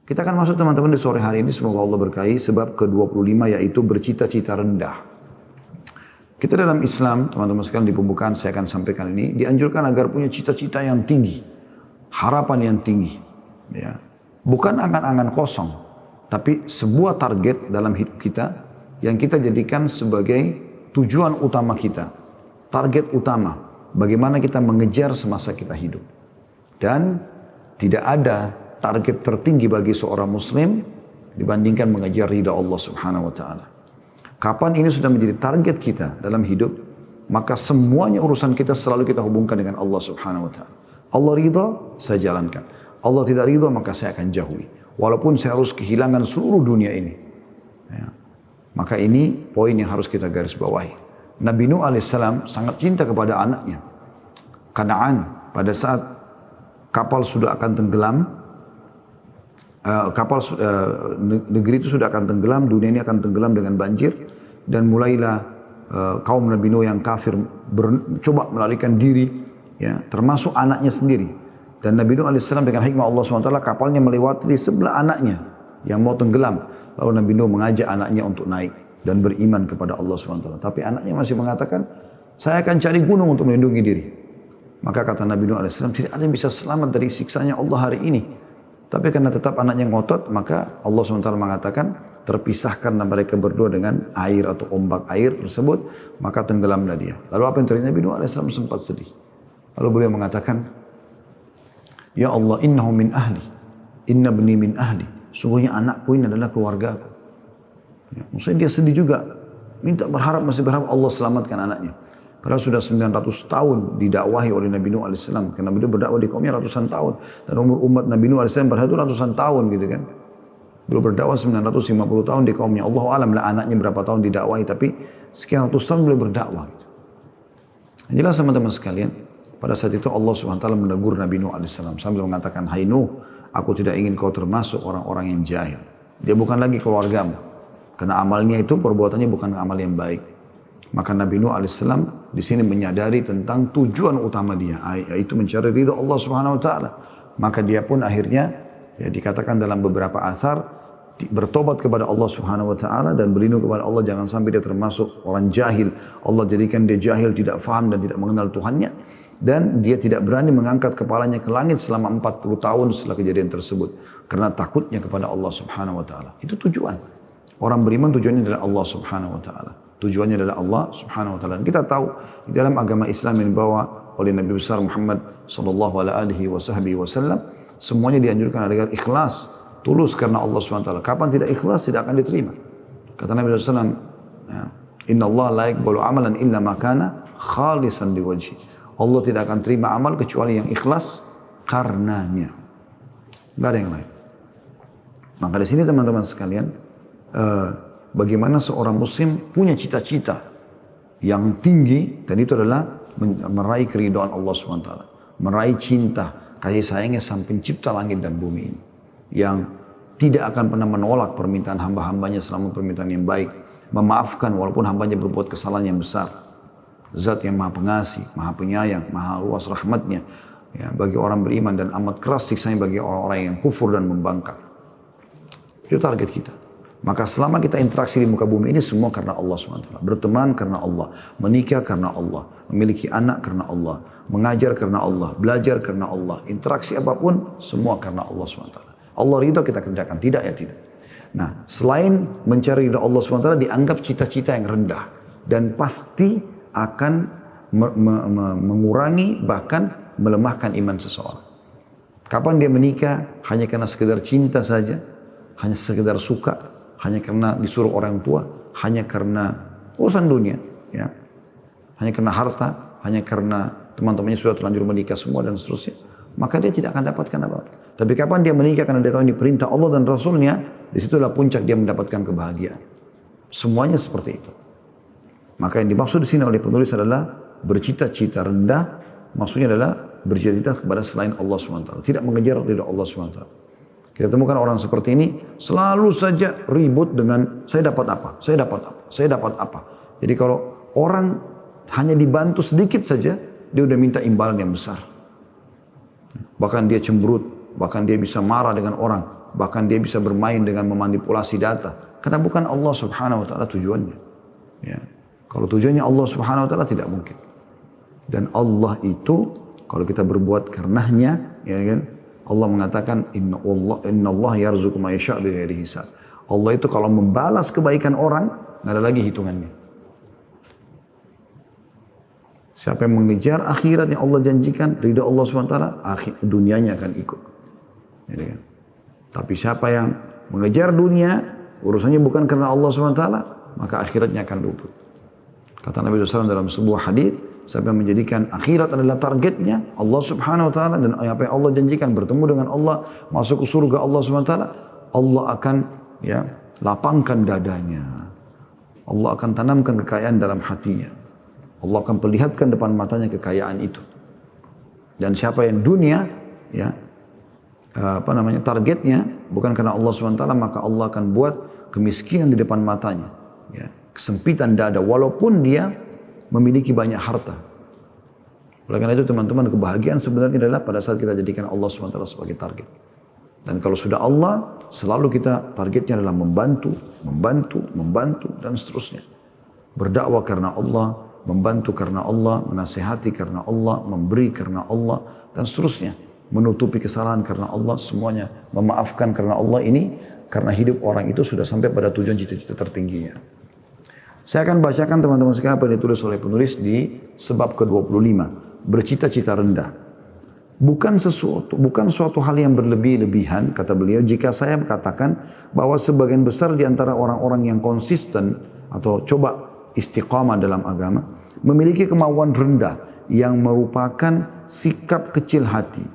Kita akan masuk teman-teman di sore hari ini, semoga Allah berkahi, sebab ke-25 yaitu bercita-cita rendah. Kita dalam Islam, teman-teman sekalian, di pembukaan saya akan sampaikan ini, dianjurkan agar punya cita-cita yang tinggi, harapan yang tinggi. Ya. Bukan angan-angan kosong, tapi sebuah target dalam hidup kita yang kita jadikan sebagai tujuan utama kita. Target utama, bagaimana kita mengejar semasa kita hidup. Dan tidak ada target tertinggi bagi seorang muslim dibandingkan mengejar ridha Allah Subhanahu wa taala. Kapan ini sudah menjadi target kita dalam hidup, maka semuanya urusan kita selalu kita hubungkan dengan Allah Subhanahu wa taala. Allah ridha, saya jalankan. Allah tidak ridha, maka saya akan jauhi. Walaupun saya harus kehilangan seluruh dunia ini. Ya. Maka ini poin yang harus kita garis bawahi. Nabi Nuh alaihissalam sangat cinta kepada anaknya. Kanaan, pada saat kapal sudah akan tenggelam, negeri itu sudah akan tenggelam, dunia ini akan tenggelam dengan banjir, dan mulailah kaum Nabi Nuh yang kafir coba melarikan diri, ya, termasuk anaknya sendiri. Dan Nabi Nuh alaihissalam dengan hikmah Allah SWT, kapalnya melewati di sebelah anaknya yang mau tenggelam. Lalu Nabi Nuh mengajak anaknya untuk naik dan beriman kepada Allah SWT. Tapi anaknya masih mengatakan, saya akan cari gunung untuk melindungi diri. Maka kata Nabi Nuh alaihissalam, tidak ada yang bisa selamat dari siksanya Allah hari ini. Tapi karena tetap anaknya ngotot, maka Allah SWT mengatakan, terpisahkan mereka berdua dengan air atau ombak air tersebut, maka tenggelamlah dia. Lalu apa yang terjadi? Nabi Nuh alaihissalam sempat sedih. Lalu beliau mengatakan, ya Allah, innahu min ahli, inna bni min ahli. Sungguhnya anakku ini adalah keluargaku. Ya, maksudnya dia sedih juga, masih berharap Allah selamatkan anaknya. Padahal sudah 900 tahun didakwahi oleh Nabi Nuh alaihissalam. Karena beliau berdakwah di kaumnya ratusan tahun. Dan umur umat Nabi Nuh alaihissalam pada itu ratusan tahun gitu kan. Beliau berdakwah 950 tahun di kaumnya. Allahu alam lah anaknya berapa tahun didakwahi. Tapi sekian ratus tahun beliau berdakwah. Gitu. Jelas teman-teman sekalian. Pada saat itu Allah SWT menegur Nabi Nuh alaihissalam. Sambil mengatakan, hai Nuh, aku tidak ingin kau termasuk orang-orang yang jahil. Dia bukan lagi keluargamu. Karena amalnya itu perbuatannya bukan amal yang baik. Maka Nabi Nuh alaihissalam di sini menyadari tentang tujuan utama dia, yaitu mencari ridha Allah Subhanahu wa taala. Maka dia pun akhirnya, ya, dikatakan dalam beberapa athar, bertobat kepada Allah Subhanahu wa taala dan berlindung kepada Allah, jangan sampai dia termasuk orang jahil. Allah jadikan dia jahil, tidak faham dan tidak mengenal Tuhannya, dan dia tidak berani mengangkat kepalanya ke langit selama 40 tahun setelah kejadian tersebut karena takutnya kepada Allah Subhanahu wa taala. Itu tujuan. Orang beriman tujuannya adalah Allah Subhanahu wa taala. Tujuannya adalah Allah Subhanahu wa taala. Kita tahu di dalam agama Islam yang dibawa oleh Nabi besar Muhammad sallallahu alaihi wasallam, semuanya dianjurkan agar ikhlas, tulus karena Allah Subhanahu wa taala. Kapan tidak ikhlas tidak akan diterima. Kata Nabi sallallahu alaihi wasallam, "Inna Allah la yaqbalu amalan illa ma kana khalisan liwajhi." Allah tidak akan terima amal kecuali yang ikhlas karenanya. Enggak ada yang lain. Maka di sini teman-teman sekalian, bagaimana seorang muslim punya cita-cita yang tinggi, dan itu adalah meraih keridhaan Allah SWT, meraih cinta, kasih sayangnya sang pencipta langit dan bumi ini, yang tidak akan pernah menolak permintaan hamba-hambanya selama permintaan yang baik, memaafkan walaupun hambanya berbuat kesalahan yang besar. Zat yang maha pengasih, maha penyayang, maha luas rahmatnya, ya, bagi orang beriman, dan amat keras siksanya bagi orang-orang yang kufur dan membangkang. Itu target kita. Maka selama kita interaksi di muka bumi ini semua karena Allah SWT. Berteman karena Allah, menikah karena Allah, memiliki anak karena Allah, mengajar karena Allah, belajar karena Allah, interaksi apapun semua karena Allah SWT. Allah ridha kita kerjakan, tidak ya tidak. Nah, selain mencari ridha Allah SWT, dianggap cita-cita yang rendah dan pasti akan mengurangi bahkan melemahkan iman seseorang. Kapan dia menikah hanya karena sekedar cinta saja, hanya sekedar suka, hanya karena disuruh orang tua, hanya karena urusan dunia, ya, hanya karena harta, hanya karena teman-temannya sudah terlanjur menikah semua dan seterusnya, maka dia tidak akan dapatkan apa-apa. Tapi kapan dia menikah karena dia tahu ini perintah Allah dan Rasulnya, disitulah puncak dia mendapatkan kebahagiaan. Semuanya seperti itu. Maka yang dimaksud di sini oleh penulis adalah bercita-cita rendah, maksudnya adalah bercita-cita kepada selain Allah SWT, tidak mengejar ridha Allah SWT. Kita temukan orang seperti ini selalu saja ribut dengan saya dapat apa, saya dapat apa, saya dapat apa. Jadi kalau orang hanya dibantu sedikit saja, dia udah minta imbalan yang besar. Bahkan dia cemberut, bahkan dia bisa marah dengan orang, bahkan dia bisa bermain dengan memanipulasi data. Karena bukan Allah subhanahu wa ta'ala tujuannya. Ya. Kalau tujuannya Allah subhanahu wa ta'ala tidak mungkin. Dan Allah itu kalau kita berbuat karenanya, ya kan? Allah mengatakan inna Allah yarzuqu may yasha' bighairi hisab. Allah itu kalau membalas kebaikan orang, nggak ada lagi hitungannya. Siapa yang mengejar akhirat yang Allah janjikan, ridha Allah SWT, dunianya akan ikut. Ya kan? Tapi siapa yang mengejar dunia, urusannya bukan karena Allah SWT, maka akhiratnya akan luput. Kata Nabi SAW dalam sebuah hadis, siapa yang menjadikan akhirat adalah targetnya, Allah Subhanahu Wa Taala dan apa yang Allah janjikan, bertemu dengan Allah, masuk ke surga Allah Subhanahu Wa Taala, Allah akan lapangkan dadanya. Allah akan tanamkan kekayaan dalam hatinya. Allah akan perlihatkan depan matanya kekayaan itu. Dan siapa yang dunia, targetnya bukan karena Allah Subhanahu Wa Taala, maka Allah akan buat kemiskinan di depan matanya, kesempitan dada, walaupun dia memiliki banyak harta. Oleh karena itu teman-teman, kebahagiaan sebenarnya adalah pada saat kita jadikan Allah SWT sebagai target. Dan kalau sudah Allah, selalu kita targetnya adalah membantu, dan seterusnya. Berdakwah karena Allah, membantu karena Allah, menasihati karena Allah, memberi karena Allah, dan seterusnya. Menutupi kesalahan karena Allah, semuanya. Memaafkan karena Allah, ini karena hidup orang itu sudah sampai pada tujuan cita-cita tertingginya. Saya akan bacakan teman-teman sekalian apa yang ditulis oleh penulis di sebab ke-25. Bercita-cita rendah. Bukan suatu hal yang berlebih-lebihan, kata beliau, jika saya katakan bahwa sebagian besar di antara orang-orang yang konsisten atau coba istiqamah dalam agama, memiliki kemauan rendah yang merupakan sikap kecil hati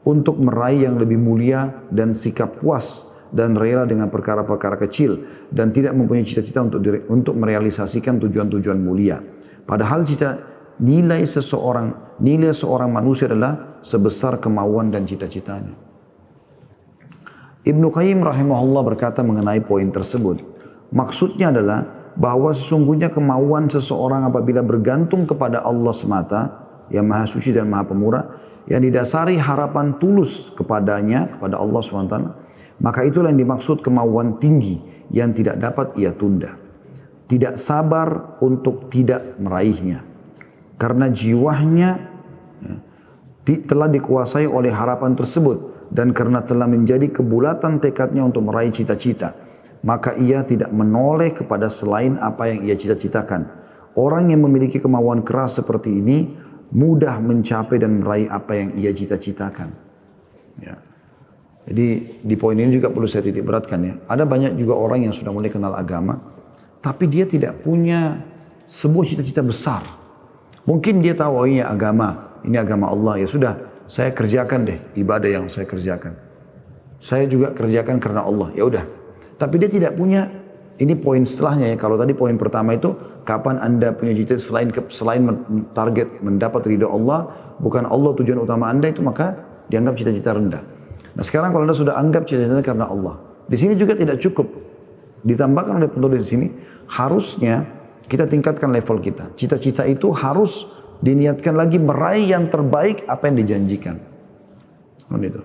untuk meraih yang lebih mulia dan sikap puas dan rela dengan perkara-perkara kecil dan tidak mempunyai cita-cita untuk merealisasikan tujuan-tujuan mulia. Padahal nilai seorang manusia adalah sebesar kemauan dan cita-citanya. Ibnu Qayyim rahimahullah berkata mengenai poin tersebut. Maksudnya adalah bahwa sesungguhnya kemauan seseorang apabila bergantung kepada Allah semata, yang maha suci dan maha pemurah, yang didasari harapan tulus kepadanya, kepada Allah SWT, maka itulah yang dimaksud kemauan tinggi yang tidak dapat ia tunda. Tidak sabar untuk tidak meraihnya. Karena jiwanya telah dikuasai oleh harapan tersebut. Dan karena telah menjadi kebulatan tekadnya untuk meraih cita-cita. Maka ia tidak menoleh kepada selain apa yang ia cita-citakan. Orang yang memiliki kemauan keras seperti ini mudah mencapai dan meraih apa yang ia cita-citakan. Ya. Jadi di poin ini juga perlu saya titik beratkan ya. Ada banyak juga orang yang sudah mulai kenal agama, tapi dia tidak punya sebuah cita-cita besar. Mungkin dia tahu, oh ini agama Allah, ya sudah, saya kerjakan deh ibadah yang saya kerjakan. Saya juga kerjakan karena Allah, ya udah. Tapi dia tidak punya, ini poin setelahnya ya. Kalau tadi poin pertama itu, kapan Anda punya cita-cita selain target mendapat ridha Allah, bukan Allah tujuan utama Anda itu, maka dianggap cita-cita rendah. Nah sekarang kalau Anda sudah anggap cita-cita karena Allah, di sini juga tidak cukup. Ditambahkan oleh penulis di sini, harusnya kita tingkatkan level kita. Cita-cita itu harus diniatkan lagi meraih yang terbaik apa yang dijanjikan. Gitu.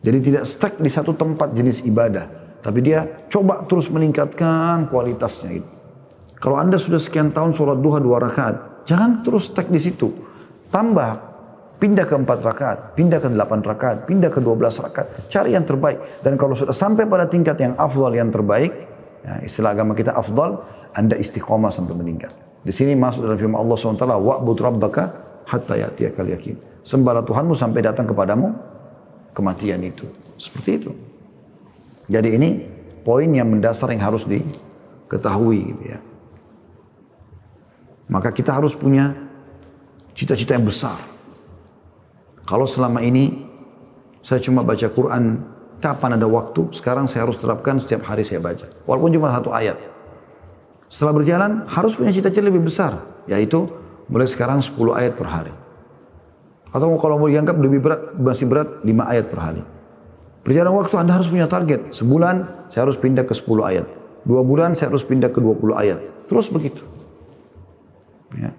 Jadi tidak stuck di satu tempat jenis ibadah, tapi dia coba terus meningkatkan kualitasnya itu. Kalau Anda sudah sekian tahun sholat duha 2 rakaat, jangan terus stuck di situ. Tambah. Pindah ke 4 rakaat, pindah ke 8 rakaat, pindah ke 12 rakaat. Cari yang terbaik. Dan kalau sudah sampai pada tingkat yang afdal, yang terbaik, ya, istilah agama kita afdal, Anda istiqomah sampai meningkat. Di sini masuk dalam firman Allah SWT, wa'bud rabbaka hatta ya'tiyakal yakin. Sembahlah Tuhanmu sampai datang kepadamu kematian itu. Seperti itu. Jadi ini poin yang mendasar yang harus diketahui. Gitu ya. Maka kita harus punya cita-cita yang besar. Kalau selama ini saya cuma baca Quran kapan ada waktu, sekarang saya harus terapkan setiap hari saya baca. Walaupun cuma 1 ayat. Setelah berjalan harus punya cita-cita lebih besar, yaitu mulai sekarang 10 ayat per hari. Atau kalau mau dianggap lebih berat, masih berat 5 ayat per hari. Berjalan waktu Anda harus punya target. Sebulan saya harus pindah ke 10 ayat. 2 bulan saya harus pindah ke 20 ayat. Terus begitu. Ya.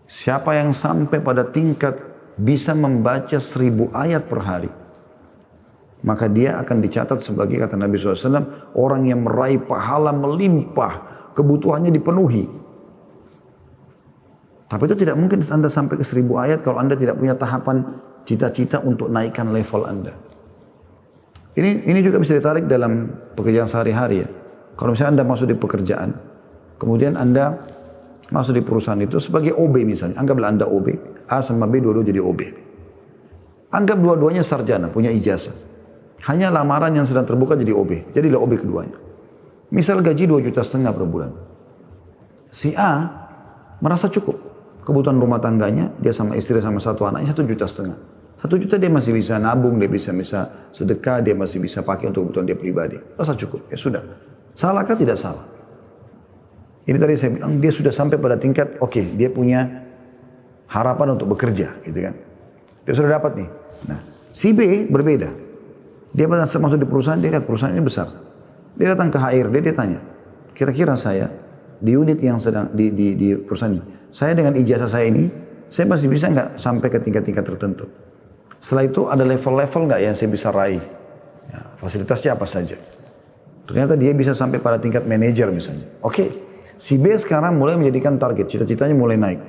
Siapa yang sampai pada tingkat bisa membaca 1000 ayat per hari, maka dia akan dicatat sebagai, kata Nabi SAW, orang yang meraih pahala melimpah, kebutuhannya dipenuhi. Tapi itu tidak mungkin Anda sampai ke 1000 ayat kalau Anda tidak punya tahapan cita-cita untuk naikkan level Anda. Ini juga bisa ditarik dalam pekerjaan sehari-hari ya. Kalau misalnya Anda masuk di pekerjaan, kemudian Anda masuk di perusahaan itu sebagai OB misalnya. Anggaplah Anda OB, A sama B dua-dua jadi OB. Anggap dua-duanya sarjana, punya ijazah. Hanya lamaran yang sedang terbuka jadi OB. Jadilah OB keduanya. Misal gaji 2,5 juta per bulan. Si A merasa cukup. Kebutuhan rumah tangganya, dia sama istri sama satu anaknya 1,5 juta. 1 juta dia masih bisa nabung, dia bisa sedekah, dia masih bisa pakai untuk kebutuhan dia pribadi. Rasa cukup, ya sudah. Salahkah? Tidak salah. Ini tadi saya bilang, dia sudah sampai pada tingkat, oke, dia punya harapan untuk bekerja, gitu kan. Dia sudah dapat nih. Nah, si B berbeda. Dia pada saat masuk di perusahaan, dia lihat perusahaan ini besar. Dia datang ke HRD, dia tanya, kira-kira saya di unit yang sedang di perusahaan ini, saya dengan ijazah saya ini, saya masih bisa nggak sampai ke tingkat-tingkat tertentu? Setelah itu ada level-level nggak yang saya bisa raih? Ya, fasilitasnya apa saja? Ternyata dia bisa sampai pada tingkat manajer misalnya. Oke, si B sekarang mulai menjadikan target, cita-citanya mulai naik.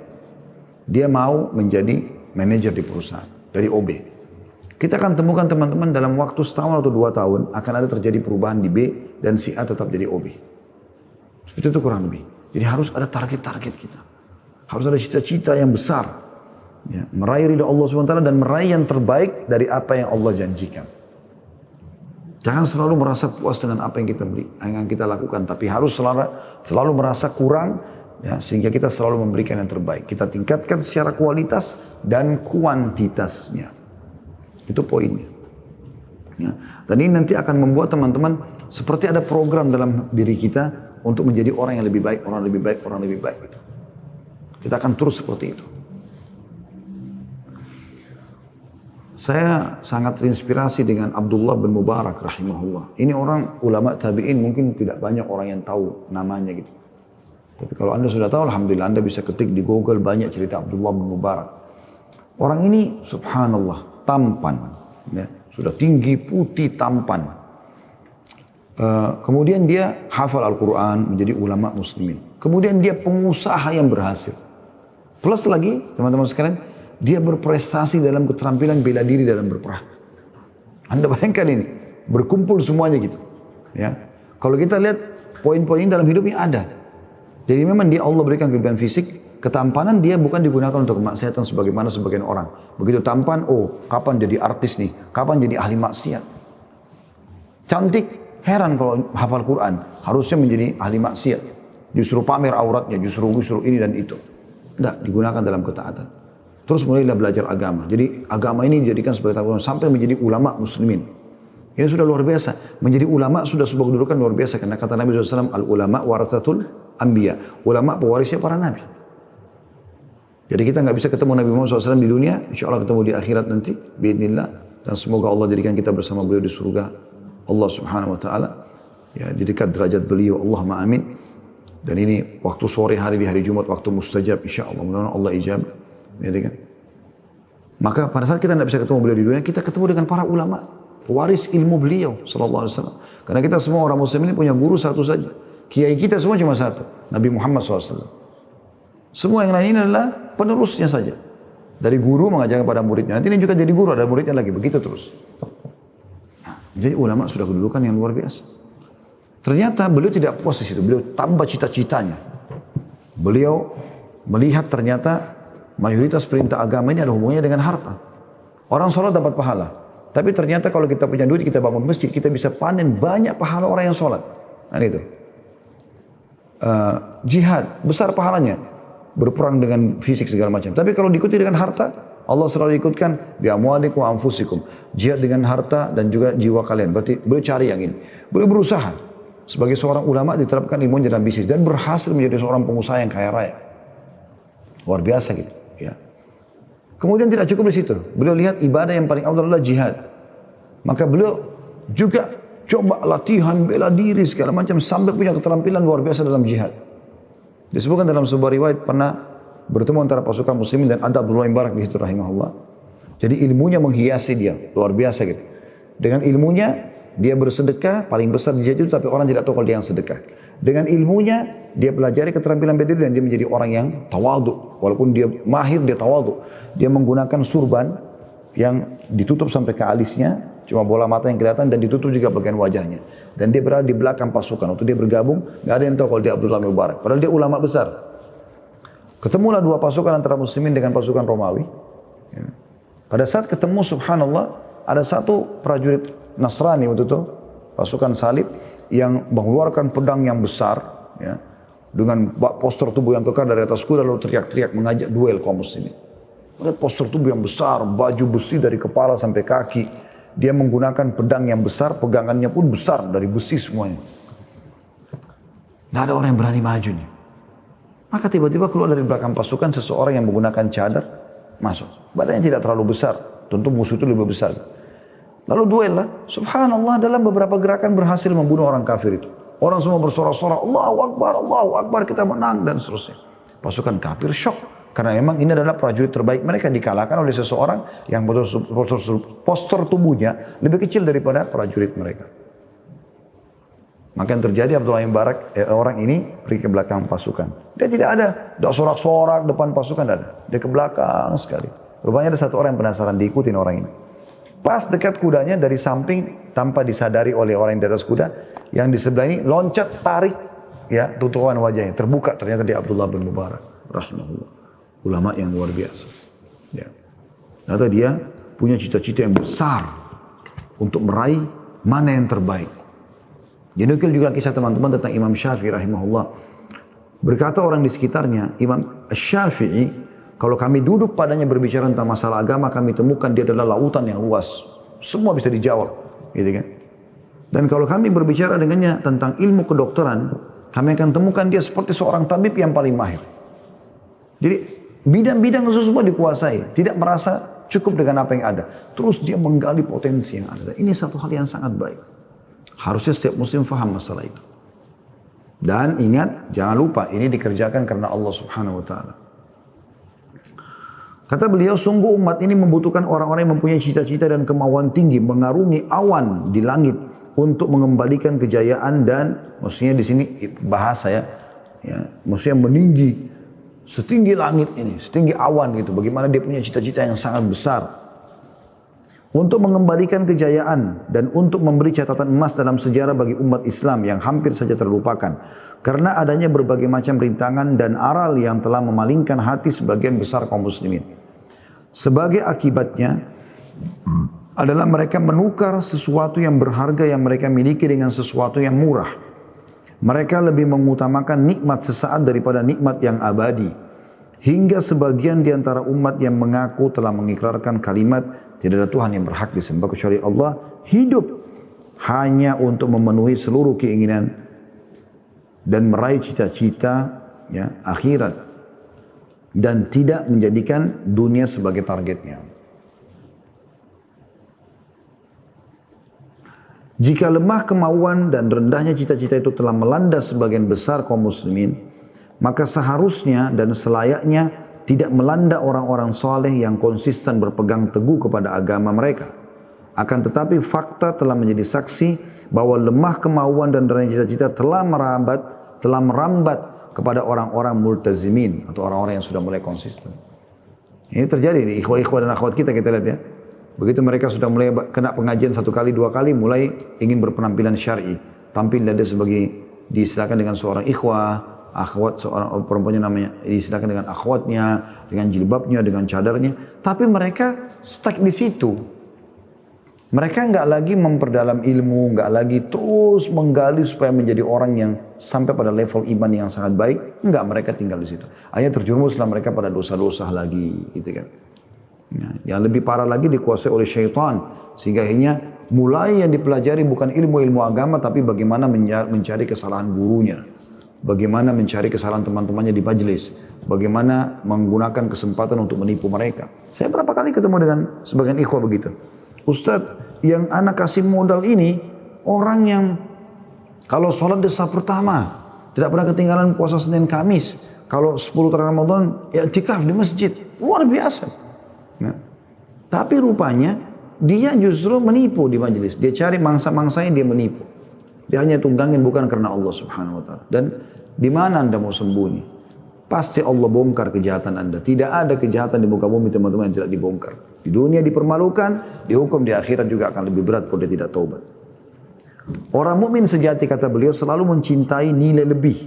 Dia mau menjadi manajer di perusahaan dari OB. Kita akan temukan teman-teman dalam waktu setahun atau 2 tahun akan ada terjadi perubahan di B dan si A tetap jadi OB. Seperti itu kurang lebih. Jadi harus ada target-target kita. Harus ada cita-cita yang besar. Ya, meraih ridha Allah SWT dan meraih yang terbaik dari apa yang Allah janjikan. Jangan selalu merasa puas dengan apa yang kita beri, yang kita lakukan. Tapi harus selalu merasa kurang, ya, sehingga kita selalu memberikan yang terbaik. Kita tingkatkan secara kualitas dan kuantitasnya. Itu poinnya. Ya. Dan ini nanti akan membuat teman-teman seperti ada program dalam diri kita untuk menjadi orang yang lebih baik, orang lebih baik, orang lebih baik. Gitu. Kita akan terus seperti itu. Saya sangat terinspirasi dengan Abdullah bin Mubarak rahimahullah. Ini orang ulama tabi'in, mungkin tidak banyak orang yang tahu namanya gitu. Tapi kalau Anda sudah tahu, alhamdulillah Anda bisa ketik di Google banyak cerita Abdullah bin Mubarak. Orang ini subhanallah tampan, ya, sudah tinggi, putih, tampan. Kemudian dia hafal Al-Quran, menjadi ulama muslimin. Kemudian dia pengusaha yang berhasil. Plus lagi, teman-teman sekalian, dia berprestasi dalam keterampilan bela diri dalam berperang. Anda bayangkan ini, berkumpul semuanya gitu. Ya, kalau kita lihat poin-poin dalam hidupnya ada. Jadi memang dia Allah berikan kelebihan fisik, ketampanan dia bukan digunakan untuk kemaksiatan sebagaimana sebagian orang. Begitu tampan, oh kapan jadi artis nih, kapan jadi ahli maksiat. Cantik, heran kalau hafal Quran, harusnya menjadi ahli maksiat. Justru pamer auratnya, justru ini dan itu. Tidak, digunakan dalam ketaatan. Terus mulailah belajar agama. Jadi agama ini dijadikan sebagai tabungan sampai menjadi ulama muslimin. Ini sudah luar biasa. Menjadi ulama sudah sebuah kedudukan luar biasa. Karena kata Nabi SAW, al-ulama warathatul anbiya. Ulama pewarisnya para nabi. Jadi kita nggak bisa ketemu Nabi Muhammad SAW di dunia. Insya Allah ketemu di akhirat nanti. Biidnillah. Dan semoga Allah jadikan kita bersama beliau di surga Allah subhanahu wa ta'ala. Ya, jadikan derajat beliau. Allahumma amin. Dan ini waktu sore hari di hari Jumat, waktu mustajab, insya Allah. Mudah-mudahan Allah ijab. Ya, kan? Maka pada saat kita tidak bisa ketemu beliau di dunia, kita ketemu dengan para ulama. Waris ilmu beliau, sallallahu alaihi wasallam. Karena kita semua orang muslim ini punya guru satu saja. Kiai kita semua cuma satu. Nabi Muhammad SAW. Semua yang lain ini adalah penerusnya saja. Dari guru mengajarkan pada muridnya. Nanti ini juga jadi guru, ada muridnya lagi. Begitu terus. Nah, jadi ulama sudah kedudukan yang luar biasa. Ternyata beliau tidak puas di situ. Beliau tambah cita-citanya. Beliau melihat ternyata mayoritas perintah agama ini ada hubungannya dengan harta. Orang sholat dapat pahala. Tapi ternyata kalau kita punya duit, kita bangun masjid, kita bisa panen banyak pahala orang yang sholat. Nah itu. Jihad, besar pahalanya. Berperang dengan fisik segala macam. Tapi kalau diikuti dengan harta, Allah selalu ikutkan bi amwalikum wa anfusikum. Jihad dengan harta dan juga jiwa kalian. Berarti beliau cari yang ini. Beliau berusaha. Sebagai seorang ulama diterapkan ilmu dalam bisnis dan berhasil menjadi seorang pengusaha yang kaya raya. Luar biasa gitu, ya. Kemudian tidak cukup di situ. Beliau lihat ibadah yang paling afdal adalah jihad. Maka beliau juga coba latihan bela diri segala macam sampai punya keterampilan luar biasa dalam jihad. Disebutkan dalam sebuah riwayat pernah bertemu antara pasukan muslimin dan ada Abdullah bin Mubarak di situ rahimahullah. Jadi ilmunya menghiasi dia, luar biasa gitu. Dengan ilmunya dia bersedekah paling besar di jalan itu, tapi orang tidak tahu kalau dia yang sedekah. Dengan ilmunya dia pelajari keterampilan bela diri dan dia menjadi orang yang tawadhu. Walaupun dia mahir, dia tawadhu. Dia menggunakan surban yang ditutup sampai ke alisnya, cuma bola mata yang kelihatan dan ditutup juga bagian wajahnya. Dan dia berada di belakang pasukan. Waktu dia bergabung, nggak ada yang tahu kalau dia Abdullah bin Mubarak. Padahal dia ulama besar. Ketemulah dua pasukan antara muslimin dengan pasukan Romawi. Pada saat ketemu, subhanallah, ada satu prajurit Nasrani waktu itu, pasukan salib, yang mengeluarkan pedang yang besar, ya, dengan postur tubuh yang kekar dari atas kuda, lalu teriak-teriak mengajak duel kaum muslimin. Lihat postur tubuh yang besar, baju besi dari kepala sampai kaki. Dia menggunakan pedang yang besar, pegangannya pun besar dari besi semuanya. Tidak ada orang yang berani maju nih. Maka tiba-tiba keluar dari belakang pasukan seseorang yang menggunakan cadar, masuk. Badannya tidak terlalu besar, tentu musuh itu lebih besar. Lalu duel lah, subhanallah, dalam beberapa gerakan berhasil membunuh orang kafir itu. Orang semua bersorak-sorak, Allahu Akbar, kita menang, dan seterusnya. Pasukan kafir syok, karena memang ini adalah prajurit terbaik mereka, dikalahkan oleh seseorang yang postur tubuhnya lebih kecil daripada prajurit mereka. Maka yang terjadi, Abdullah bin Mubarak, orang ini pergi ke belakang pasukan. Dia tidak ada sorak-sorak depan pasukan, tidak ada. Dia ke belakang sekali. Rupanya ada satu orang yang penasaran, diikutin orang ini. Pas dekat kudanya dari samping, tanpa disadari oleh orang yang di atas kuda, yang di sebelah ini loncat, tarik, ya, tutupan wajahnya. Terbuka, ternyata dia Abdullah bin Mubarak, rahimahullah. Ulama yang luar biasa. Ya. Ternyata dia punya cita-cita yang besar untuk meraih mana yang terbaik. Dinukil juga kisah teman-teman tentang Imam Syafi'i rahimahullah. Berkata orang di sekitarnya, Imam Syafi'i, kalau kami duduk padanya berbicara tentang masalah agama, kami temukan dia adalah lautan yang luas. Semua bisa dijawab, gitu kan? Dan kalau kami berbicara dengannya tentang ilmu kedokteran, kami akan temukan dia seperti seorang tabib yang paling mahir. Jadi bidang-bidang itu semua dikuasai, tidak merasa cukup dengan apa yang ada. Terus dia menggali potensi yang ada. Ini satu hal yang sangat baik. Harusnya setiap muslim faham masalah itu. Dan ingat, jangan lupa ini dikerjakan karena Allah Subhanahu wa taala. Kata beliau, sungguh umat ini membutuhkan orang-orang yang mempunyai cita-cita dan kemauan tinggi, mengarungi awan di langit untuk mengembalikan kejayaan dan, maksudnya di sini bahasa ya, maksudnya meninggi setinggi langit ini, setinggi awan gitu. Bagaimana dia punya cita-cita yang sangat besar untuk mengembalikan kejayaan dan untuk memberi catatan emas dalam sejarah bagi umat Islam yang hampir saja terlupakan. Karena adanya berbagai macam rintangan dan aral yang telah memalingkan hati sebagian besar kaum muslimin. Sebagai akibatnya adalah mereka menukar sesuatu yang berharga yang mereka miliki dengan sesuatu yang murah. Mereka lebih mengutamakan nikmat sesaat daripada nikmat yang abadi. Hingga sebagian di antara umat yang mengaku telah mengikrarkan kalimat tidak ada Tuhan yang berhak disembah kecuali Allah, hidup hanya untuk memenuhi seluruh keinginan dan meraih cita-cita ya, akhirat dan tidak menjadikan dunia sebagai targetnya. Jika lemah kemauan dan rendahnya cita-cita itu telah melanda sebagian besar kaum muslimin, maka seharusnya dan selayaknya tidak melanda orang-orang soleh yang konsisten berpegang teguh kepada agama mereka. Akan tetapi fakta telah menjadi saksi bahwa lemah kemauan dan rendahnya cita-cita telah merambat kepada orang-orang multazimin atau orang-orang yang sudah mulai konsisten. Ini terjadi di ikhwah-ikhwah dan akhwat kita lihat ya. Begitu mereka sudah mulai kena pengajian satu kali, dua kali, mulai ingin berpenampilan syar'i. Tampil dia sebagai, diistilahkan dengan seorang ikhwah, akhwat, seorang perempuannya namanya, diistilahkan dengan akhwatnya, dengan jilbabnya, dengan cadarnya. Tapi mereka stuck di situ. Mereka enggak lagi memperdalam ilmu, enggak lagi terus menggali supaya menjadi orang yang sampai pada level iman yang sangat baik. Enggak, mereka tinggal di situ. Akhirnya terjerumuslah mereka pada dosa-dosa lagi, gitu kan. Nah, yang lebih parah lagi dikuasai oleh syaitan, sehingga akhirnya mulai yang dipelajari bukan ilmu-ilmu agama, tapi bagaimana mencari kesalahan gurunya, bagaimana mencari kesalahan teman-temannya di majelis, bagaimana menggunakan kesempatan untuk menipu mereka. Saya berapa kali ketemu dengan sebagian ikhwah begitu. Ustadz, yang anak kasih modal ini orang yang kalau sholat di saf pertama tidak pernah ketinggalan puasa Senin Kamis, kalau 10 Ramadan ya i'tikaf di masjid, luar biasa. Nah, tapi rupanya dia justru menipu di majelis. Dia cari mangsa-mangsanya, dia menipu. Dia hanya tunggangin bukan karena Allah subhanahu wa ta'ala. Dan di mana anda mau sembunyi? Pasti Allah bongkar kejahatan anda. Tidak ada kejahatan di muka bumi teman-teman yang tidak dibongkar. Di dunia dipermalukan, dihukum di akhirat juga akan lebih berat kalau dia tidak taubat. Orang mukmin sejati kata beliau selalu mencintai nilai lebih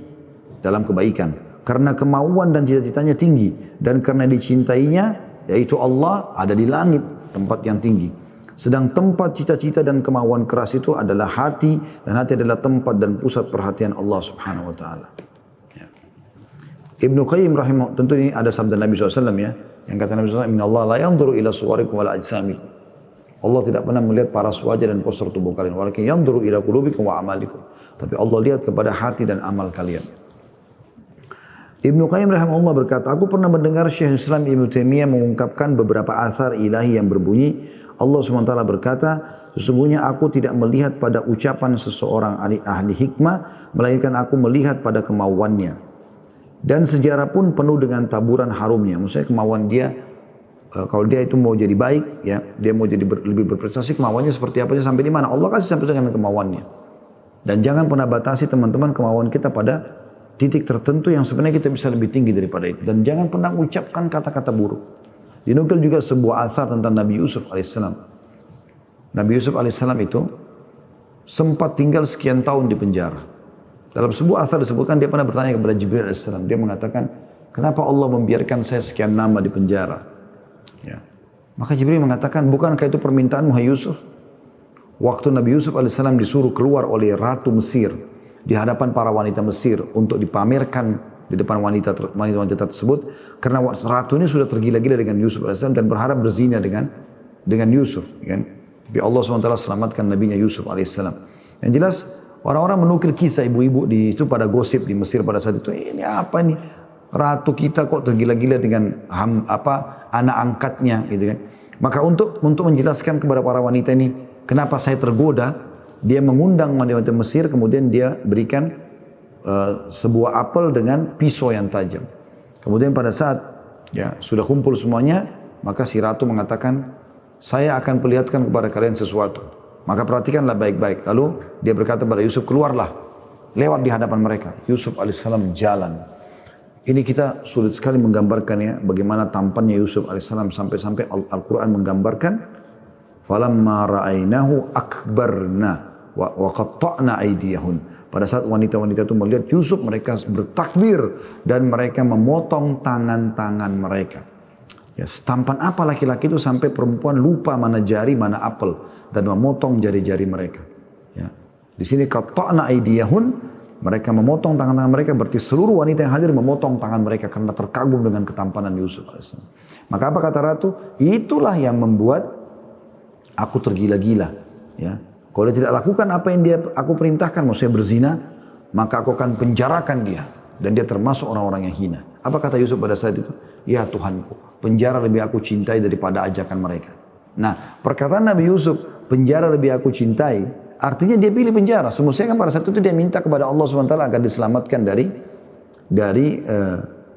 dalam kebaikan. Karena kemauan dan cita-citanya tinggi. Dan karena dicintainya, yaitu Allah ada di langit, tempat yang tinggi. Sedang tempat cita-cita dan kemauan keras itu adalah hati. Dan hati adalah tempat dan pusat perhatian Allah subhanahu wa ta'ala. Ibnu Qayyim rahimah, tentu ini ada sabda Nabi SAW ya, yang kata Nabi SAW, Inna Allah la yanzuru ila suwarikum wala ajsamikum. Allah tidak pernah melihat paras wajah dan postur tubuh kalian, walakin yanzuru ila qulubikum wa amalikum. Tapi Allah lihat kepada hati dan amal kalian. Ibnu Qayyim rahimahullah berkata, aku pernah mendengar Syekh Islam Ibnu Taimiyah mengungkapkan beberapa athar ilahi yang berbunyi, Allah SWT berkata, sesungguhnya aku tidak melihat pada ucapan seseorang ahli hikmah, melainkan aku melihat pada kemauannya. Dan sejarah pun penuh dengan taburan harumnya. Maksudnya kemauan dia, kalau dia itu mau jadi baik, ya, dia mau jadi lebih berprestasi, kemauannya seperti apa, sampai di mana. Allah kasih sampai dengan kemauannya. Dan jangan pernah batasi teman-teman kemauan kita pada titik tertentu yang sebenarnya kita bisa lebih tinggi daripada itu. Dan jangan pernah ucapkan kata-kata buruk. Dinukil juga sebuah athar tentang Nabi Yusuf alaihissalam. Nabi Yusuf alaihissalam itu sempat tinggal sekian tahun di penjara. Dalam sebuah asar disebutkan dia pernah bertanya kepada Jibril AS. Dia mengatakan, kenapa Allah membiarkan saya sekian lama di penjara? Ya. Maka Jibril mengatakan, bukankah itu permintaanmu hai Yusuf? Waktu Nabi Yusuf AS disuruh keluar oleh Ratu Mesir di hadapan para wanita Mesir untuk dipamerkan di depan wanita-wanita tersebut, karena Ratu ini sudah tergila-gila dengan Yusuf AS dan berharap berzina dengan Yusuf. Kan? Tapi Allah SWT selamatkan Nabinya Yusuf AS. Yang jelas, orang-orang menukil kisah ibu-ibu itu pada gosip di Mesir pada saat itu. Ini apa nih? Ratu kita kok tergila-gila dengan anak angkatnya gitu kan. Maka untuk menjelaskan kepada para wanita ini kenapa saya tergoda, dia mengundang wanita Mesir, kemudian dia berikan sebuah apel dengan pisau yang tajam. Kemudian pada saat ya sudah kumpul semuanya, maka si ratu mengatakan, saya akan perlihatkan kepada kalian sesuatu. Maka perhatikanlah baik-baik. Lalu dia berkata kepada Yusuf, keluarlah. Lewat di hadapan mereka. Yusuf alaihissalam jalan. Ini kita sulit sekali menggambarkan ya, bagaimana tampannya Yusuf alaihissalam sampai-sampai Al-Quran menggambarkan. Falamma ra'ainahu akbarna wa qatta'na aydiyahun. Pada saat wanita-wanita itu melihat Yusuf, mereka bertakbir dan mereka memotong tangan-tangan mereka. Ya, setampan apa laki-laki itu sampai perempuan lupa mana jari, mana apel, dan memotong jari-jari mereka. Ya. Di sini qatta'na aydiyahun, mereka memotong tangan-tangan mereka, berarti seluruh wanita yang hadir memotong tangan mereka karena terkagum dengan ketampanan Yusuf AS. Maka apa kata ratu? Itulah yang membuat aku tergila-gila. Ya. Kalau dia tidak lakukan apa yang aku perintahkan, maksudnya berzina, maka aku akan penjarakan dia. Dan dia termasuk orang-orang yang hina. Apa kata Yusuf pada saat itu? Ya Tuhanku, penjara lebih aku cintai daripada ajakan mereka. Nah, perkataan Nabi Yusuf, penjara lebih aku cintai, artinya dia pilih penjara. Semestinya kan pada saat itu dia minta kepada Allah SWT agar diselamatkan dari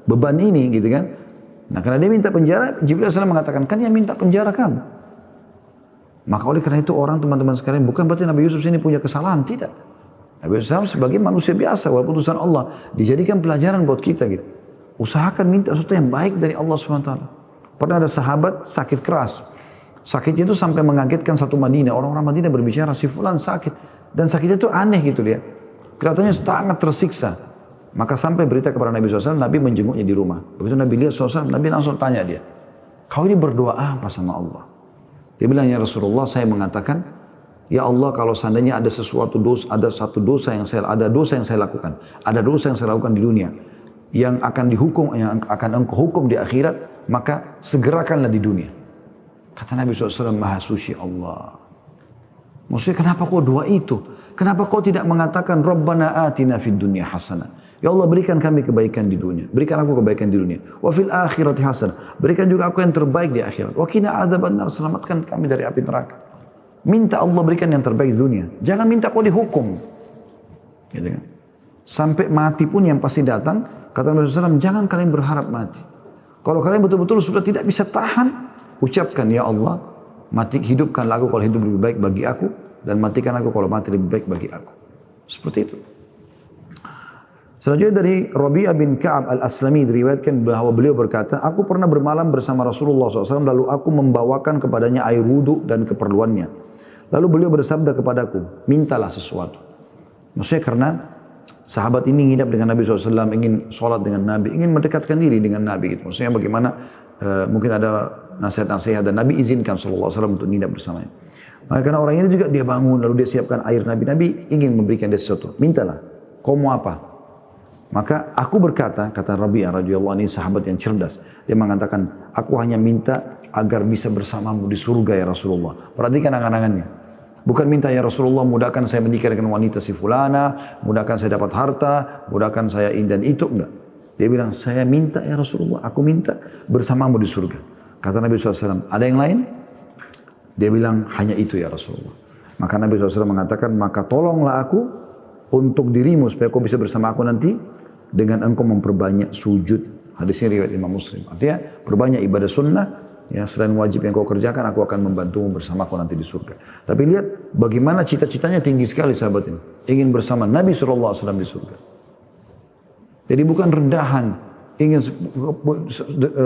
beban ini, gitu kan. Nah, karena dia minta penjara, Jibril AS mengatakan, kan yang minta penjara kamu. Maka oleh karena itu orang teman-teman sekalian, bukan berarti Nabi Yusuf sini punya kesalahan, tidak. Nabi Yusuf sebagai manusia biasa, walaupun utusan Allah, dijadikan pelajaran buat kita gitu. Usahakan minta sesuatu yang baik dari Allah SWT. Pernah ada sahabat sakit keras. Sakitnya itu sampai mengagetkan satu Madinah. Orang-orang Madinah berbicara, si fulan sakit. Dan sakitnya itu aneh gitu dia. Kelihatannya sangat tersiksa. Maka sampai berita kepada Nabi SAW, Nabi menjenguknya di rumah. Begitu Nabi lihat SAW, Nabi langsung tanya dia, kau ini berdoa apa sama Allah? Dia bilang, ya Rasulullah, saya mengatakan, ya Allah, kalau seandainya ada sesuatu dosa, ada dosa yang saya lakukan, ada dosa yang saya lakukan di dunia, yang akan dihukum, yang akan engkau hukum di akhirat, maka segerakanlah di dunia. Kata Nabi SAW, Maha Suci Allah. Maksudnya kenapa kau doa itu? Kenapa kau tidak mengatakan Rabbana atina fid dunya hasanah? Ya Allah, berikan kami kebaikan di dunia. Berikan aku kebaikan di dunia. Wa fil akhirati hasanah. Berikan juga aku yang terbaik di akhirat. Wa qina adzabannar. Selamatkan kami dari api neraka. Minta Allah berikan yang terbaik di dunia. Jangan minta kau dihukum. Gitu kan? Sampai mati pun yang pasti datang. Kata Nabi SAW, jangan kalian berharap mati. Kalau kalian betul-betul sudah tidak bisa tahan, ucapkan, ya Allah, hidupkanlah aku kalau hidup lebih baik bagi aku, dan matikan aku kalau mati lebih baik bagi aku. Seperti itu. Selanjutnya dari Rabi'ah bin Ka'ab al-Aslami diriwayatkan bahwa beliau berkata, aku pernah bermalam bersama Rasulullah SAW, lalu aku membawakan kepadanya air wudhu dan keperluannya. Lalu beliau bersabda kepadaku, mintalah sesuatu. Maksudnya karena sahabat ini nginap dengan Nabi SAW, ingin sholat dengan Nabi, ingin mendekatkan diri dengan Nabi. Gitu. Maksudnya bagaimana mungkin ada nasihat-nasihat dan Nabi izinkan SAW untuk nginap bersamanya. Maka karena orang ini juga dia bangun, lalu dia siapkan air Nabi. Nabi ingin memberikan dia sesuatu. Mintalah, kau mau apa? Maka aku berkata, kata Rabi'ah radhiyallahu anhu, sahabat yang cerdas. Dia mengatakan, aku hanya minta agar bisa bersamamu di surga ya Rasulullah. Perhatikan angan-angannya. Bukan minta ya Rasulullah mudahkan saya menikah dengan wanita si fulana, mudahkan saya dapat harta, mudahkan saya ini dan itu. Enggak. Dia bilang, saya minta ya Rasulullah, aku minta bersamamu di surga. Kata Nabi SAW, ada yang lain? Dia bilang, hanya itu ya Rasulullah. Maka Nabi SAW mengatakan, maka tolonglah aku untuk dirimu supaya kau bisa bersama aku nanti dengan engkau memperbanyak sujud. Hadis ini riwayat Imam Muslim. Artinya perbanyak ibadah sunnah, ya selain wajib yang kau kerjakan, aku akan membantumu bersama kau nanti di surga. Tapi lihat bagaimana cita-citanya tinggi sekali sahabat ini. Ingin bersama Nabi SAW di surga. Jadi bukan rendahan, ingin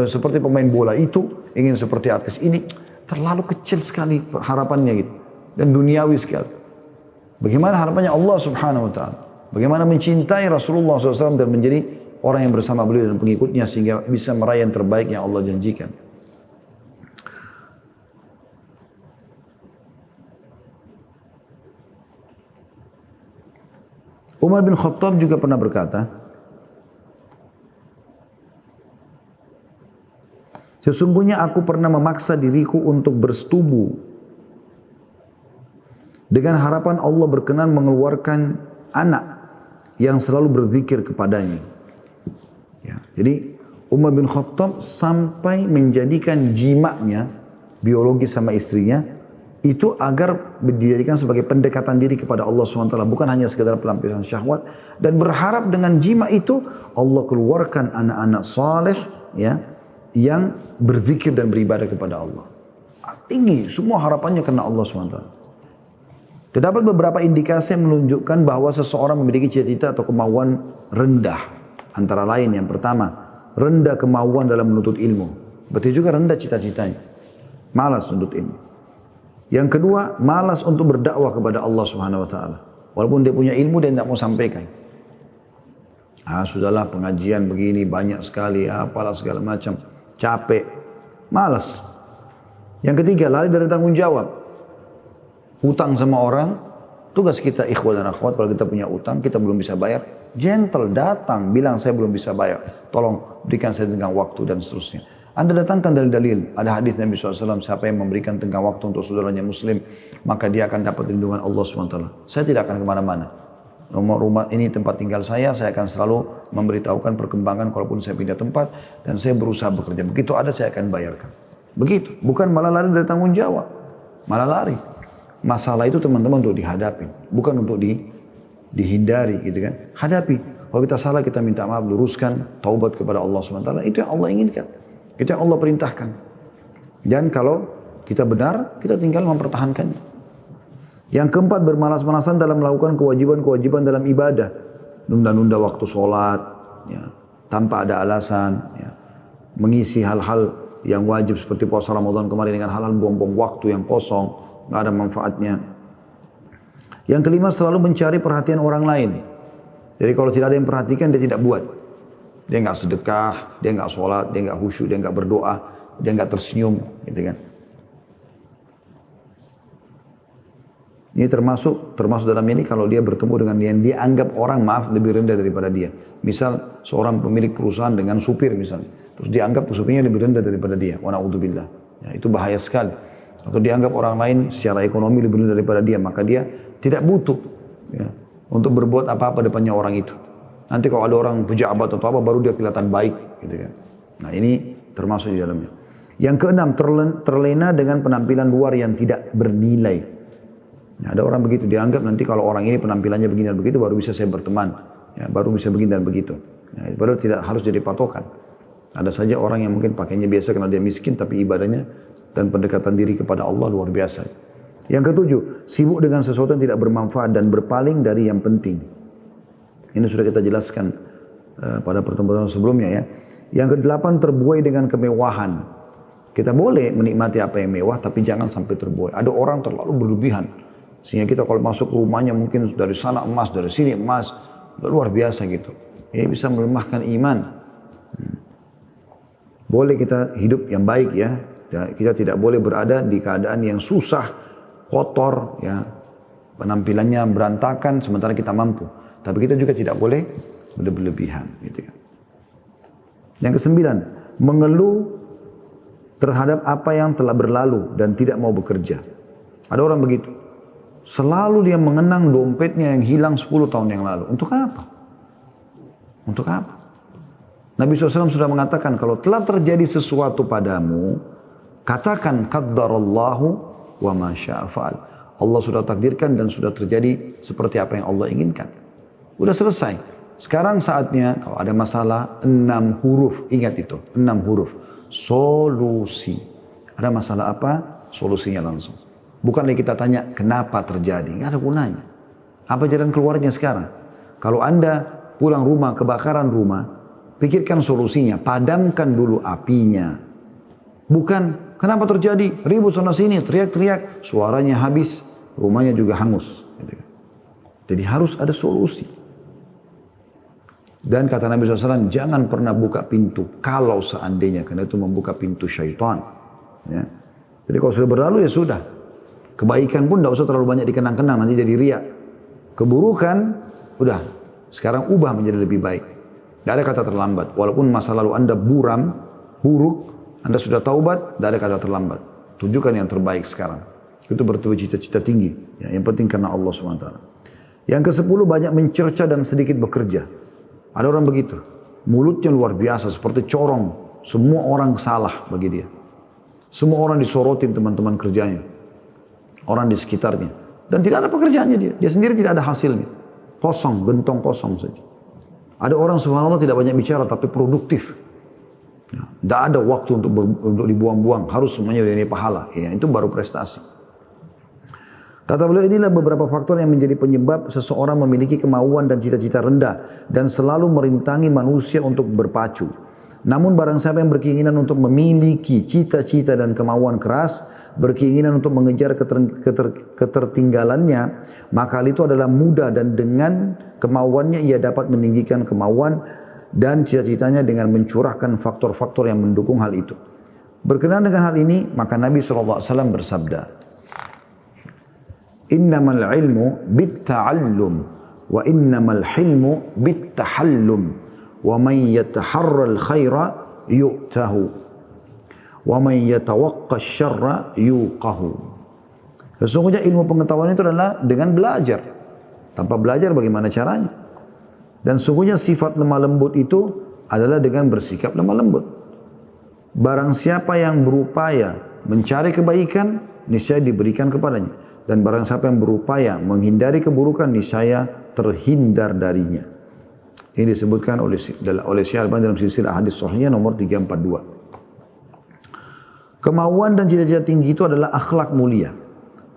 seperti pemain bola itu, ingin seperti artis ini, terlalu kecil sekali harapannya gitu. Dan duniawi sekali. Bagaimana harapannya Allah Subhanahu wa Ta'ala? Bagaimana mencintai Rasulullah SAW dan menjadi orang yang bersama beliau dan pengikutnya sehingga bisa meraih yang terbaik yang Allah janjikan. Umar bin Khattab juga pernah berkata, sesungguhnya aku pernah memaksa diriku untuk bersetubuh dengan harapan Allah berkenan mengeluarkan anak yang selalu berzikir kepadanya. Ya, jadi Umar bin Khattab sampai menjadikan jimaknya, biologi sama istrinya, itu agar dijadikan sebagai pendekatan diri kepada Allah SWT. Bukan hanya sekedar pelampiasan syahwat. Dan berharap dengan jima itu, Allah keluarkan anak-anak saleh ya, yang berzikir dan beribadah kepada Allah. Tinggi, semua harapannya karena Allah SWT. Terdapat beberapa indikasi yang menunjukkan bahwa seseorang memiliki cita-cita atau kemauan rendah. Antara lain yang pertama, rendah kemauan dalam menuntut ilmu. Berarti juga rendah cita-citanya. Malas menuntut ilmu. Yang kedua, malas untuk berdakwah kepada Allah Subhanahu wa Ta'ala. Walaupun dia punya ilmu, dia tidak mau sampaikan. Sudahlah pengajian begini, banyak sekali, apalah segala macam. Capek, malas. Yang ketiga, lari dari tanggung jawab. Utang sama orang, tugas kita ikhwah dan akhwat, kalau kita punya utang, kita belum bisa bayar, gentle datang, bilang saya belum bisa bayar, tolong berikan saya tenggang waktu dan seterusnya. Anda datangkan dalil-dalil, ada hadis Nabi SAW, siapa yang memberikan tenggang waktu untuk saudaranya muslim, maka dia akan dapat lindungan Allah SWT. Saya tidak akan kemana-mana. Rumah ini tempat tinggal saya akan selalu memberitahukan perkembangan kalaupun saya pindah tempat, dan saya berusaha bekerja. Begitu ada saya akan bayarkan. Begitu, bukan malah lari dari tanggung jawab, malah lari. Masalah itu teman-teman untuk dihadapi, bukan untuk dihindari gitu kan. Hadapi. Kalau kita salah kita minta maaf, luruskan, taubat kepada Allah SWT. Itu yang Allah inginkan. Itu yang Allah perintahkan. Dan kalau kita benar, kita tinggal mempertahankannya. Yang keempat, bermalas-malasan dalam melakukan kewajiban-kewajiban dalam ibadah. Nunda-nunda waktu sholat, ya, tanpa ada alasan. Ya. Mengisi hal-hal yang wajib seperti puasa Ramadan kemarin dengan hal-hal buang-buang waktu yang kosong. Nggak ada manfaatnya. Yang kelima, selalu mencari perhatian orang lain. Jadi kalau tidak ada yang perhatikan, dia tidak buat. Dia nggak sedekah, dia nggak sholat, dia nggak khusyuk, dia nggak berdoa, dia nggak tersenyum, gitu kan. Ini termasuk dalam ini kalau dia bertemu dengan yang dia anggap orang lebih rendah daripada dia. Misal seorang pemilik perusahaan dengan supir misalnya, terus dianggap supirnya lebih rendah daripada dia. Wa na'udzubillah. Ya, itu bahaya sekali. Atau dianggap orang lain secara ekonomi lebih rendah daripada dia, maka dia tidak butuh ya, untuk berbuat apa-apa depannya orang itu. Nanti kalau ada orang pejabat atau apa, baru dia kelihatan baik, gitu kan. Nah ini termasuk di dalamnya. Yang keenam, terlena dengan penampilan luar yang tidak bernilai. Nah, ada orang begitu, dianggap nanti kalau orang ini penampilannya begini dan begitu, baru bisa saya berteman, ya, baru bisa begini dan begitu. Ya, padahal tidak harus jadi patokan. Ada saja orang yang mungkin pakainya biasa karena dia miskin, tapi ibadahnya dan pendekatan diri kepada Allah luar biasa. Yang ketujuh, sibuk dengan sesuatu yang tidak bermanfaat dan berpaling dari yang penting. Ini sudah kita jelaskan pada pertemuan sebelumnya ya. Yang kedelapan, terbuai dengan kemewahan. Kita boleh menikmati apa yang mewah, tapi jangan sampai terbuai. Ada orang terlalu berlebihan, sehingga kita kalau masuk ke rumahnya mungkin dari sana emas, dari sini emas, luar biasa gitu. Ini bisa melemahkan iman. Boleh kita hidup yang baik ya. Kita tidak boleh berada di keadaan yang susah, kotor, ya, penampilannya berantakan sementara kita mampu. Tapi kita juga tidak boleh berlebihan. Gitu ya. Yang kesembilan, mengeluh terhadap apa yang telah berlalu dan tidak mau bekerja. Ada orang begitu. Selalu dia mengenang dompetnya yang hilang 10 tahun yang lalu. Untuk apa? Untuk apa? Nabi SAW sudah mengatakan, kalau telah terjadi sesuatu padamu, katakan qaddarallahu wa ma syaa fa'al. Allah sudah takdirkan dan sudah terjadi seperti apa yang Allah inginkan. Udah selesai. Sekarang saatnya kalau ada masalah 6 huruf, ingat itu, 6 huruf. Solusi. Ada masalah apa? Solusinya langsung. Bukan lagi kita tanya kenapa terjadi, nggak ada gunanya. Apa jalan keluarnya sekarang? Kalau Anda pulang rumah, kebakaran rumah, pikirkan solusinya, padamkan dulu apinya. Bukan kenapa terjadi, ribut sana sini, teriak-teriak, suaranya habis, rumahnya juga hangus. Jadi harus ada solusi. Dan kata Nabi SAW, jangan pernah buka pintu kalau seandainya, karena itu membuka pintu syaitan. Ya. Jadi kalau sudah berlalu ya sudah. Kebaikan pun tidak usah terlalu banyak dikenang-kenang, nanti jadi riak. Keburukan, udah. Sekarang ubah menjadi lebih baik. Tidak ada kata terlambat. Walaupun masa lalu Anda buram, buruk, Anda sudah taubat, tidak ada kata terlambat. Tunjukkan yang terbaik sekarang. Itu bertujuh cita-cita tinggi. Ya, yang penting karena Allah SWT. Yang ke-10, banyak mencerca dan sedikit bekerja. Ada orang begitu. Mulutnya luar biasa, seperti corong. Semua orang salah bagi dia. Semua orang disorotin teman-teman kerjanya. Orang di sekitarnya. Dan tidak ada pekerjaannya dia. Dia sendiri tidak ada hasilnya. Kosong, gentong kosong saja. Ada orang subhanallah tidak banyak bicara tapi produktif. Tidak ada waktu untuk dibuang-buang. Harus semuanya ini pahala. Ya, itu baru prestasi. Kata beliau, inilah beberapa faktor yang menjadi penyebab seseorang memiliki kemauan dan cita-cita rendah dan selalu merintangi manusia untuk berpacu. Namun barang siapa yang berkeinginan untuk memiliki cita-cita dan kemauan keras, berkeinginan untuk mengejar ketertinggalannya, maka hal itu adalah mudah dan dengan kemauannya ia dapat meninggikan kemauan dan cita-citanya dengan mencurahkan faktor-faktor yang mendukung hal itu. Berkenaan dengan hal ini, maka Nabi SAW bersabda, innamal ilmu bitta'allum wa innamal hilmu bittahallum wa man yataharral khaira yu'tahu wa man yatawaqqa syarra yuqahu. Sesungguhnya ilmu pengetahuan itu adalah dengan belajar. Tanpa belajar bagaimana caranya? Dan sesungguhnya sifat lemah lembut itu adalah dengan bersikap lemah lembut. Barang siapa yang berupaya mencari kebaikan, niscaya diberikan kepadanya. Dan barang siapa yang berupaya menghindari keburukan, niscaya terhindar darinya. Ini disebutkan oleh Syekh Al-Albani dalam silsilah hadis sahihnya nomor 342. Kemauan dan cita-cita tinggi itu adalah akhlak mulia.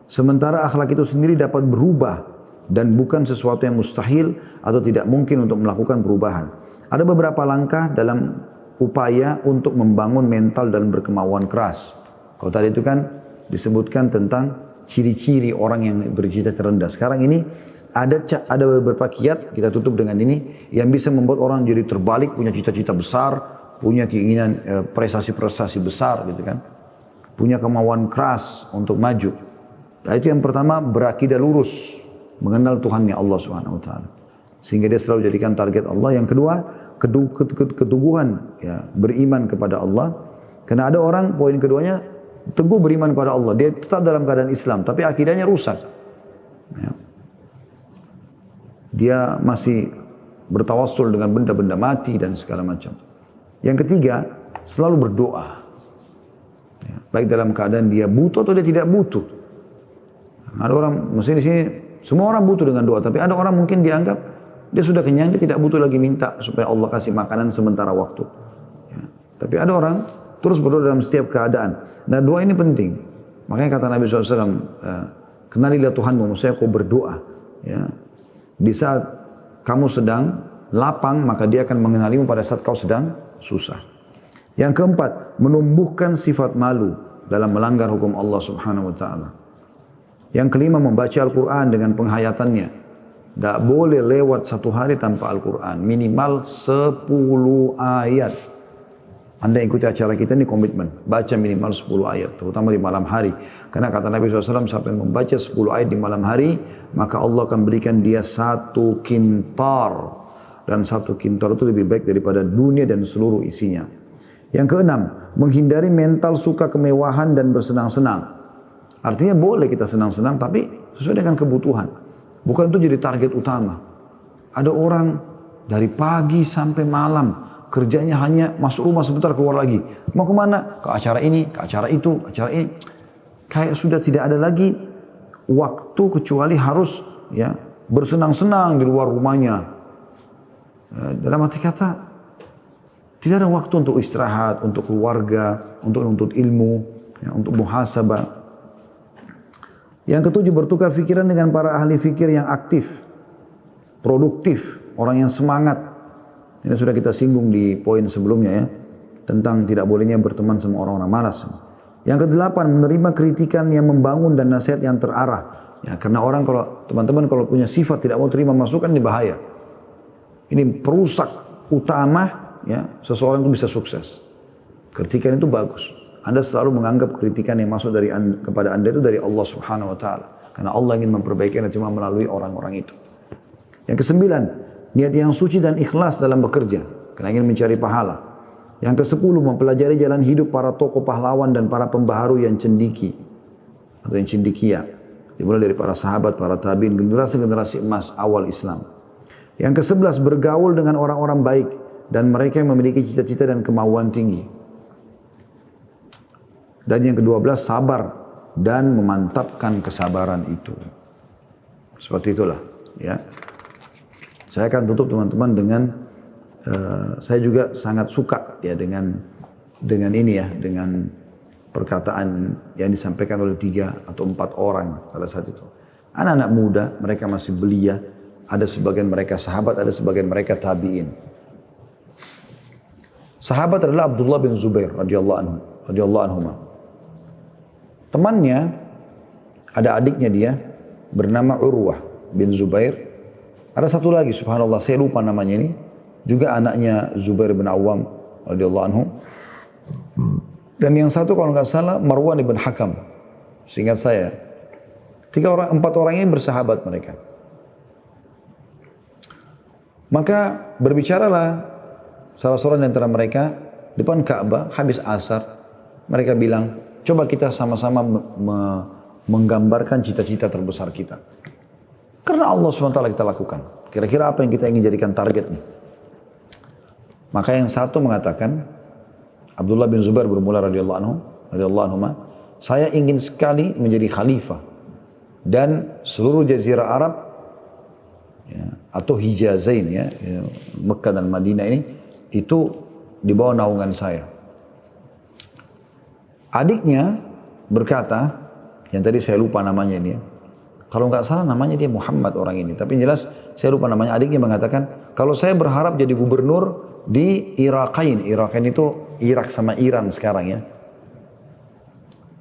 Sementara akhlak itu sendiri dapat berubah dan bukan sesuatu yang mustahil atau tidak mungkin untuk melakukan perubahan. Ada beberapa langkah dalam upaya untuk membangun mental dan berkemauan keras. Kalau tadi itu kan disebutkan tentang ciri-ciri orang yang bercita-cita rendah. Sekarang ini ada beberapa kiat, kita tutup dengan ini, yang bisa membuat orang jadi terbalik, punya cita-cita besar, punya keinginan prestasi-prestasi besar gitu kan. Punya kemauan keras untuk maju. Nah, itu yang pertama, berakidah lurus, mengenal Tuhannya Allah Subhanahu wa taala. Sehingga dia selalu jadikan target Allah. Yang kedua, keteguhan, ya, beriman kepada Allah. Karena ada orang, poin keduanya, teguh beriman kepada Allah. Dia tetap dalam keadaan Islam, tapi akidahnya rusak. Ya. Dia masih bertawassul dengan benda-benda mati dan segala macam. Yang ketiga, selalu berdoa. Ya. Baik dalam keadaan dia butuh atau dia tidak butuh. Ada orang, mesti di sini, semua orang butuh dengan doa. Tapi ada orang mungkin dianggap, dia sudah kenyang, dia tidak butuh lagi minta supaya Allah kasih makanan sementara waktu. Ya. Tapi ada orang, terus berdoa dalam setiap keadaan. Nah doa ini penting. Makanya kata Nabi SAW, kenalilah Tuhanmu, maksudnya kau berdoa. Ya. Di saat kamu sedang lapang, maka dia akan mengenalimu pada saat kau sedang susah. Yang keempat, menumbuhkan sifat malu dalam melanggar hukum Allah Subhanahu wa taala. Yang kelima, membaca Al-Quran dengan penghayatannya. Tak boleh lewat satu hari tanpa Al-Quran, minimal 10 ayat. Anda ikuti acara kita ini komitmen, baca minimal 10 ayat, terutama di malam hari. Karena kata Nabi SAW, sampai membaca 10 ayat di malam hari, maka Allah akan berikan dia 1 kintar. Dan 1 kintar itu lebih baik daripada dunia dan seluruh isinya. Yang keenam, menghindari mental suka kemewahan dan bersenang-senang. Artinya boleh kita senang-senang, tapi sesuai dengan kebutuhan. Bukan itu jadi target utama. Ada orang dari pagi sampai malam, kerjanya hanya masuk rumah sebentar keluar lagi. Mau kemana? Ke acara ini, ke acara itu, ke acara ini. Kayak sudah tidak ada lagi waktu kecuali harus ya bersenang-senang di luar rumahnya. Dalam arti kata, tidak ada waktu untuk istirahat, untuk keluarga, untuk menuntut ilmu, ya, untuk muhasabah. Yang ketujuh, bertukar pikiran dengan para ahli fikir yang aktif, produktif, orang yang semangat. Ini sudah kita singgung di poin sebelumnya ya, tentang tidak bolehnya berteman sama orang-orang malas. Yang kedelapan, menerima kritikan yang membangun dan nasihat yang terarah. Ya, karena orang kalau teman-teman kalau punya sifat tidak mau terima masukan, ini bahaya. Ini perusak utama ya, seseorang itu bisa sukses. Kritikan itu bagus. Anda selalu menganggap kritikan yang masuk dari kepada Anda itu dari Allah Subhanahu wa taala. Karena Allah ingin memperbaiki Anda cuma melalui orang-orang itu. Yang kesembilan, niat yang suci dan ikhlas dalam bekerja, karena ingin mencari pahala. Yang kesepuluh, mempelajari jalan hidup para tokoh pahlawan dan para pembaharu yang cendiki atau yang cendikia. Dimulai dari para sahabat, para tabi'in, generasi-generasi emas awal Islam. Yang kesebelas, bergaul dengan orang-orang baik dan mereka yang memiliki cita-cita dan kemauan tinggi. Dan yang ke-12, sabar dan memantapkan kesabaran itu. Seperti itulah, ya. Saya akan tutup teman-teman dengan saya juga sangat suka ya dengan ini ya, dengan perkataan yang disampaikan oleh 3 atau 4 orang pada saat itu. Anak-anak muda, mereka masih belia, ada sebagian mereka sahabat, ada sebagian mereka tabi'in. Sahabat adalah Abdullah bin Zubair radhiyallahu anhu. Temannya, ada adiknya dia, bernama Urwah bin Zubair. Ada satu lagi, subhanallah, saya lupa namanya ini. Juga anaknya Zubair bin Awam radhiyallahu anhu. Dan yang satu kalau nggak salah, Marwan bin Hakam. Seingat saya. 4 orang ini bersahabat mereka. Maka berbicaralah salah seorang di antara mereka depan Ka'bah, habis asar. Mereka bilang, coba kita sama-sama menggambarkan cita-cita terbesar kita. Karena Allah SWT kita lakukan. Kira-kira apa yang kita ingin jadikan target nih? Maka yang satu mengatakan, Abdullah bin Zubair bermula radhiyallahu anhu, saya ingin sekali menjadi khalifah. Dan seluruh jazirah Arab, ya, atau Hijazain ya, Mekah dan Madinah ini, itu di bawah naungan saya. Adiknya berkata, yang tadi saya lupa namanya ini ya, kalau nggak salah namanya dia Muhammad orang ini, tapi yang jelas saya lupa namanya. Adiknya mengatakan, kalau saya berharap jadi gubernur di Iraqain. Iraqain itu Irak sama Iran sekarang ya.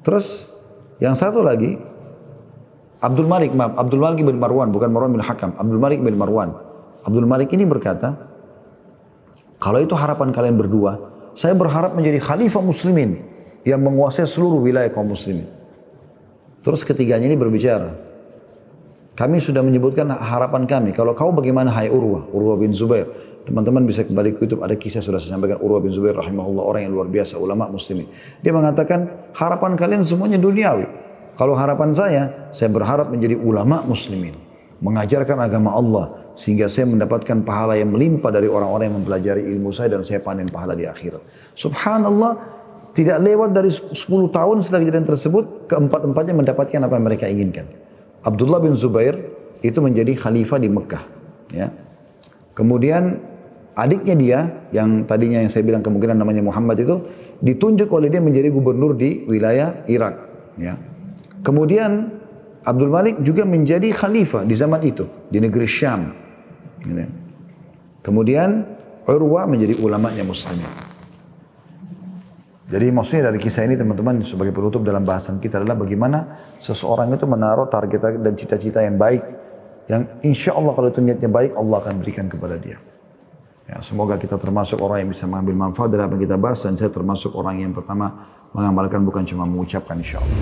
Terus yang satu lagi, Abdul Malik bin Marwan, bukan Marwan bin Hakam, Abdul Malik bin Marwan. Abdul Malik ini berkata, kalau itu harapan kalian berdua, saya berharap menjadi khalifah muslimin yang menguasai seluruh wilayah kaum muslimin. Terus ketiganya ini berbicara, kami sudah menyebutkan harapan kami. Kalau kau bagaimana hai Urwah bin Zubair. Teman-teman bisa kembali ke YouTube, ada kisah sudah saya sampaikan. Urwah bin Zubair rahimahullah, orang yang luar biasa, ulama muslimin. Dia mengatakan, harapan kalian semuanya duniawi. Kalau harapan saya berharap menjadi ulama muslimin. Mengajarkan agama Allah. Sehingga saya mendapatkan pahala yang melimpah dari orang-orang yang mempelajari ilmu saya dan saya panen pahala di akhirat. Subhanallah, tidak lewat dari 10 tahun setelah kejadian tersebut, keempat-empatnya mendapatkan apa yang mereka inginkan. Abdullah bin Zubair itu menjadi khalifah di Mekah. Ya. Kemudian adiknya dia, yang tadinya yang saya bilang kemungkinan namanya Muhammad itu, ditunjuk oleh dia menjadi gubernur di wilayah Irak. Ya. Kemudian Abdul Malik juga menjadi khalifah di zaman itu, di negeri Syam. Ya. Kemudian Urwa menjadi ulamanya muslimin. Jadi maksudnya dari kisah ini teman-teman sebagai penutup dalam bahasan kita adalah bagaimana seseorang itu menaruh target dan cita-cita yang baik. Yang insya Allah kalau itu niatnya baik Allah akan berikan kepada dia. Ya, semoga kita termasuk orang yang bisa mengambil manfaat dari apa yang kita bahas. Dan saya termasuk orang yang pertama mengamalkan bukan cuma mengucapkan insya Allah.